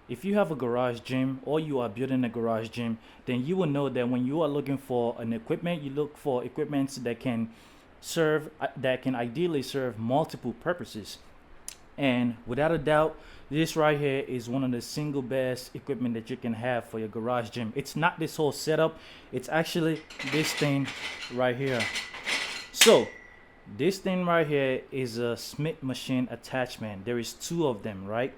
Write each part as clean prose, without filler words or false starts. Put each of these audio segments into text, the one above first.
if you have a garage gym or you are building a garage gym, then you will know that when you are looking for an equipment, you look for equipments that can that can ideally serve multiple purposes. And without a doubt, this right here is one of the single best equipment that you can have for your garage gym. It's not this whole setup, it's actually this thing right here. So this thing right here is a Smith machine attachment. There is two of them, right?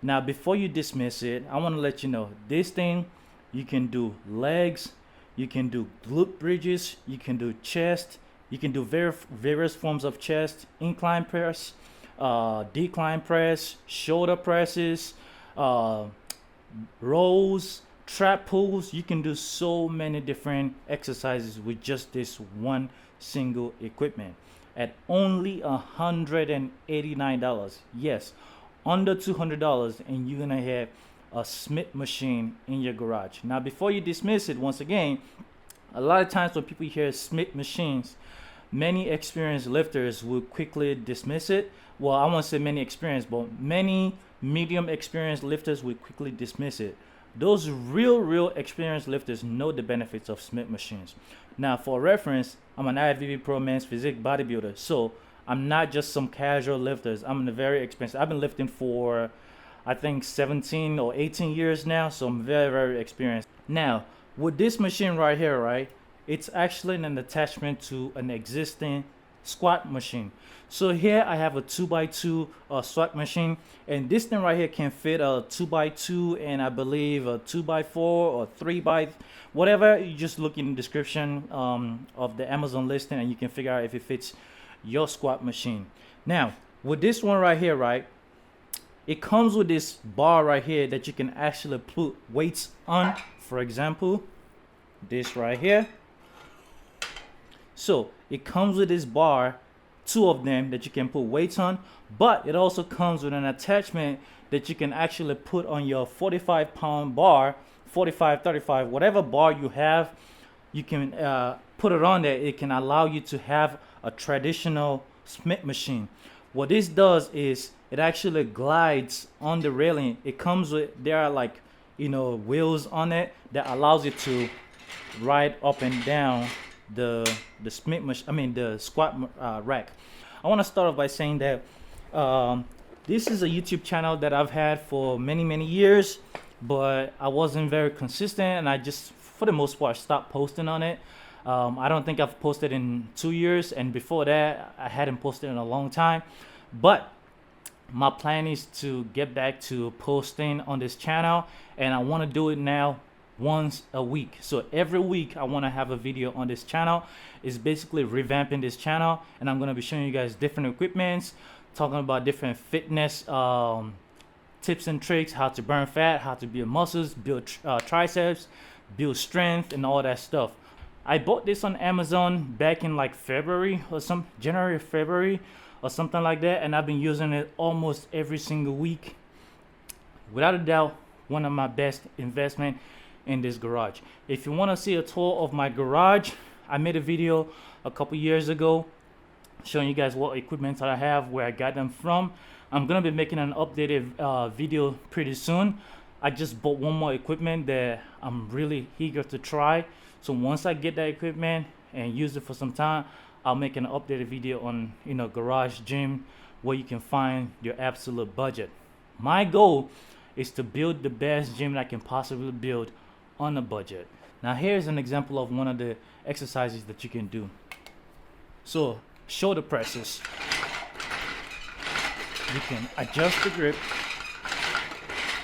Now before you dismiss it, I want to let you know this thing, you can do legs, you can do glute bridges, you can do chest, you can do various forms of chest, incline press, decline press, shoulder presses, rows, trap pulls. You can do so many different exercises with just this one single equipment at only $189. Yes, under $200, and you're gonna have a Smith machine in your garage. Now before you dismiss it, once again, a lot of times when people hear Smith machines, many experienced lifters will quickly dismiss it. Well, I won't say many experienced, but many medium experienced lifters will quickly dismiss it. Those real experienced lifters know the benefits of Smith machines. Now, for reference, I'm an IFBB Pro Men's Physique bodybuilder, so I'm not just some casual lifters. I'm a very experienced. I've been lifting for, I think, 17 or 18 years now, so I'm very experienced. Now, with this machine right here, right, it's actually an attachment to an existing squat machine. So here I have a 2x2 squat machine, and this thing right here can fit a 2x2 and I believe a 2x4 or 3x whatever. You just look in the description of the Amazon listing and you can figure out if it fits your squat machine. Now with this one right here, right, it comes with this bar right here that you can actually put weights on. For example, this right here. So it comes with this bar, two of them that you can put weights on, but it also comes with an attachment that you can actually put on your 45-pound bar, 45, 35, whatever bar you have, you can put it on there. It can allow you to have a traditional Smith machine. What this does is it actually glides on the railing. It comes with, there are like, wheels on it that allows you to ride up and down the Smith machine, the squat rack. I want to start off by saying that this is a YouTube channel that I've had for many years, but I wasn't very consistent, and I just, for the most part, stopped posting on it. I don't think I've posted in 2 years, and before that I hadn't posted in a long time. But my plan is to get back to posting on this channel, and I want to do it now once a week. So every week I want to have a video on this channel. It's basically revamping this channel, and I'm going to be showing you guys different equipments, talking about different fitness tips and tricks, how to burn fat, how to build muscles, build triceps, build strength, and all that stuff. I bought this on Amazon back in like February or January or February or something like that, and I've been using it almost every single week. Without a doubt, one of my best investment in this garage. If you want to see a tour of my garage, I made a video a couple years ago showing you guys what equipment I have, where I got them from. I'm gonna be making an updated video pretty soon. I just bought one more equipment that I'm really eager to try. So once I get that equipment and use it for some time, I'll make an updated video on garage gym where you can find your absolute budget. My goal is to build the best gym that I can possibly build on a budget. Now here's an example of one of the exercises that you can do. So shoulder presses. You can adjust the grip,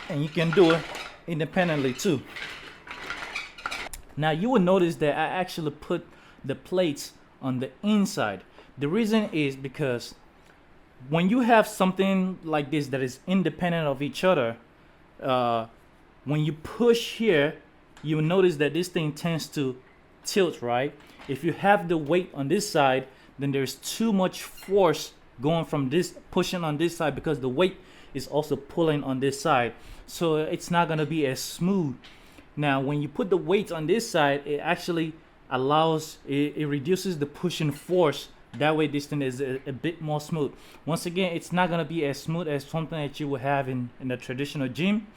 and you can do it independently too. Now you will notice that I actually put the plates on the inside. The reason is because when you have something like this that is independent of each other, when you push here, you will notice that this thing tends to tilt, right? If you have the weight on this side, then there's too much force going from this, pushing on this side, because the weight is also pulling on this side. So it's not gonna be as smooth. Now, when you put the weight on this side, it actually allows, it reduces the pushing force That way this thing is a bit more smooth. Once again, it's not gonna be as smooth as something that you would have in a traditional gym,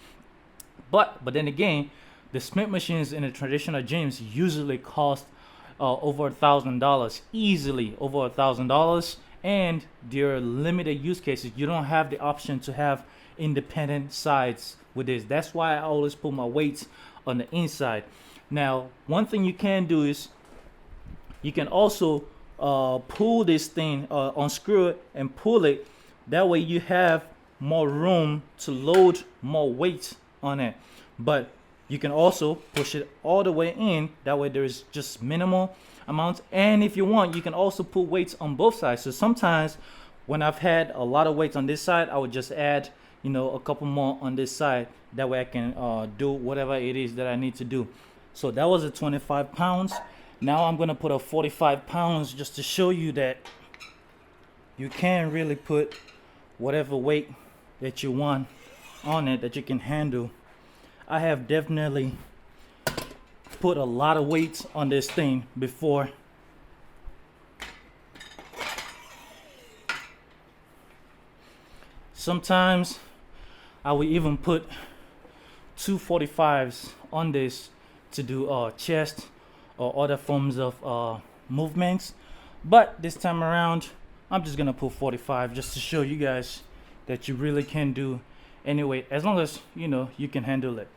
but then again, the Smith machines in the traditional gyms usually cost over $1,000, easily over $1,000, and they're limited use cases. You don't have the option to have independent sides with this. That's why I always put my weights on the inside. Now, one thing you can do is you can also pull this thing, unscrew it and pull it. That way you have more room to load more weight on it. But you can also push it all the way in. That way there is just minimal amounts. And if you want, you can also put weights on both sides. So sometimes when I've had a lot of weights on this side, I would just add, you know, a couple more on this side. That way I can do whatever it is that I need to do. So that was a 25 pounds. Now I'm gonna put a 45 pounds just to show you that you can really put whatever weight that you want on it that you can handle. I have definitely put a lot of weight on this thing before. Sometimes I will even put 245s on this to do chest or other forms of movements, but this time around I'm just gonna put 45 just to show you guys that you really can do any weight as long as you know you can handle it.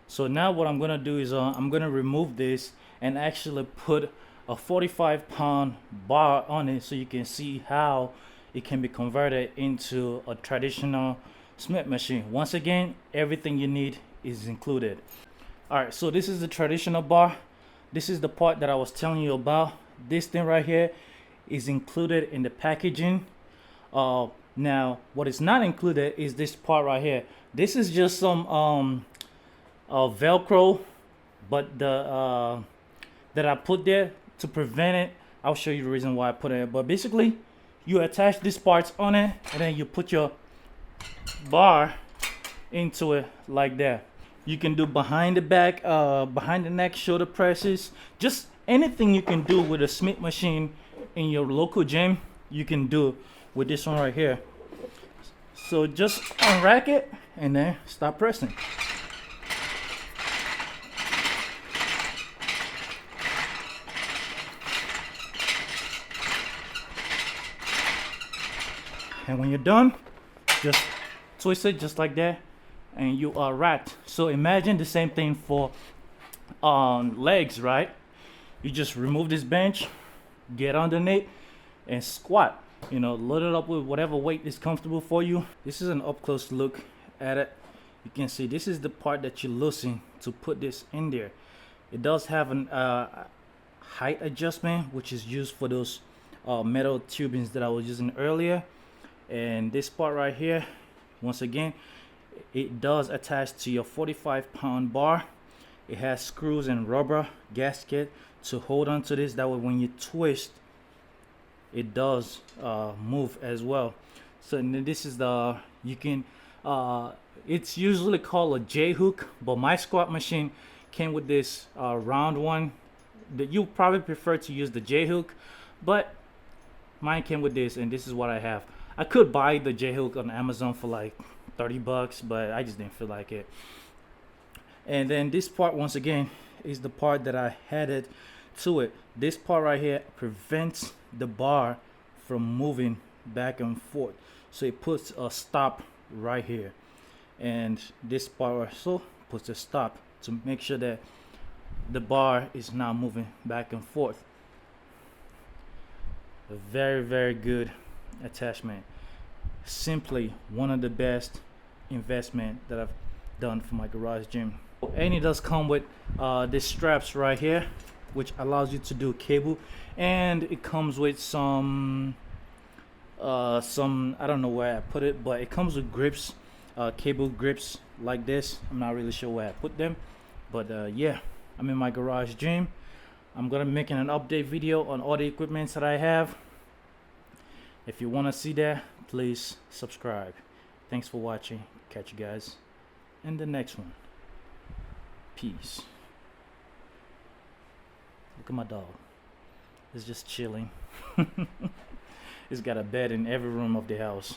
So now what I'm gonna do is I'm gonna remove this and actually put a 45-pound bar on it so you can see how it can be converted into a traditional Smith machine. Once again, everything you need is included. Alright, so this is the traditional bar. This is the part that I was telling you about. This thing right here is included in the packaging. Now what is not included is this part right here. This is just some Velcro, but the that I put there to prevent it. I'll show you the reason why I put it. But basically, you attach these parts on it, and then you put your bar into it like that. You can do behind the back, behind the neck shoulder presses, just anything you can do with a Smith machine in your local gym, you can do with this one right here. So just unrack it and then stop pressing. And when you're done, just twist it just like that, and you are racked. So imagine the same thing for legs, right? You just remove this bench, get underneath, and squat. You know, load it up with whatever weight is comfortable for you. This is an up close look at it. You can see this is the part that you loosen to put this in there. It does have an height adjustment, which is used for those metal tubings that I was using earlier. And this part right here, once again, it does attach to your 45-pound bar. It has screws and rubber gasket to hold on to this. That way when you twist, it does move as well. So this is the, you can it's usually called a J hook, but my squat machine came with this round one. That you probably prefer to use the J hook, but mine came with this, and this is what I have. I could buy the J hook on Amazon for like $30, but I just didn't feel like it. And then this part, once again, is the part that I added to it. This part right here prevents the bar from moving back and forth, so it puts a stop right here, and this part also puts a stop to make sure that the bar is not moving back and forth. A very good attachment. Simply one of the best investment that I've done for my garage gym. And it does come with these straps right here, which allows you to do cable, and it comes with some I don't know where I put it, but it comes with grips, cable grips like this. I'm not really sure where I put them, But yeah, I'm in my garage gym. I'm gonna be making an update video on all the equipments that I have. If you want to see that, please subscribe. Thanks for watching. Catch you guys in the next one. Peace. Look at my dog. It's just chilling. It's got a bed in every room of the house.